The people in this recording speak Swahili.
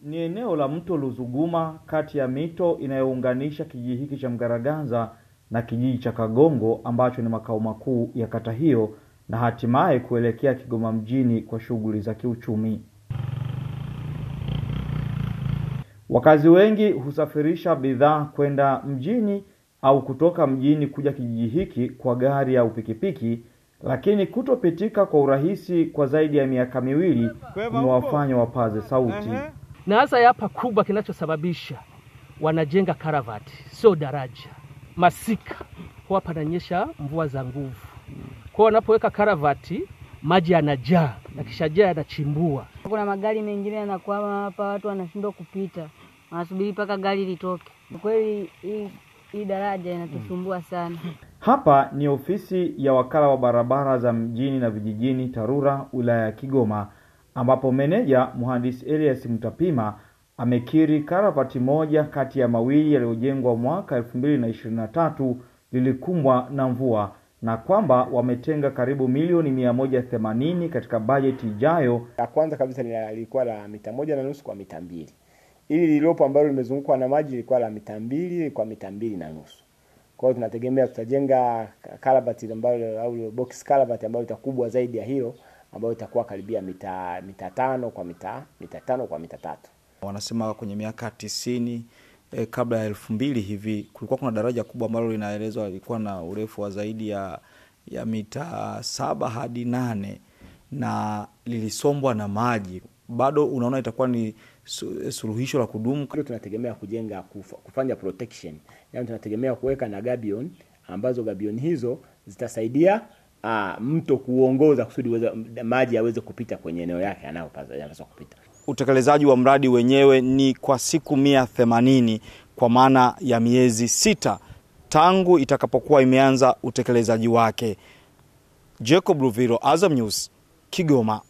ni eneo la mto Luzuguma, kati ya mito inayounganisha kijiji hiki cha Mgaraganza na kijiji cha Kagongo ambacho ni makao makuu ya kata hiyo, na hatimaye kuelekea Kigoma mjini kwa shughuli za kiuchumi. Wakazi wengi husafirisha bidhaa kwenda mjini au kutoka mjini kuja kijiji hiki kwa gari au pikipiki, lakini kutopitika kwa urahisi kwa zaidi ya miaka miwili kumewafanya wapaze sauti. Na hasa hapa kubwa kinachosababisha wanajenga karavati, sio daraja. Masika kwa pananyesha mvua za nguvu. Kwa wanapoweka karavati maji yanajaa, na kishajaa yanachimbua. Kuna magari mengine yanakwama hapa, watu wanashindwa kupita. Wanasubiri paka gari litoke. Kweli hii daraja inatusumbua sana. Hapa ni ofisi ya wakala wa barabara za mjini na vijijini TARURA wilaya ya Kigoma, ambapo meneja mhandisi Elias Mtapima amekiri karavati moja kati ya mawili yaliyojengwa mwaka 2023 lilikumbwa na mvua, na kwamba wametenga karibu milioni 180 katika bajeti ijayo. La kwanza kabisa lilikuwa la mita 1.5 kwa mita 2. Ili lilopo ambalo limezungukwa na maji lilikuwa la mita 2 kwa mita 2.5. Kwa hiyo tunategemea tutajenga karavati ambayo au box karavati ambayo itakubwa zaidi ya hilo, ambayo itakuwa karibia mita 5 kwa mita 5 kwa mita 3. Wanasema kwenye miaka 90 kabla ya 2000 hivi kulikuwa kuna daraja kubwa ambalo linaelezwa lilikuwa na urefu wa zaidi ya mita 7 hadi 8 na lilisombwa na maji. Bado unaona itakuwa ni suluhisho la kudumu? Tunategemea kujenga kufanya protection. Yaani tunategemea kuweka na gabion, ambazo gabion hizo zitasaidia mto kuongoza kusudi maji yaweze kupita kwenye eneo yake yanayopaswa kupita. Utekelezaji wa mradi wenyewe ni kwa siku 180 kwa maana ya miezi 6 tangu itakapokuwa imeanza utekelezaji wake. Jacob Ruviro, Azam News, Kigoma.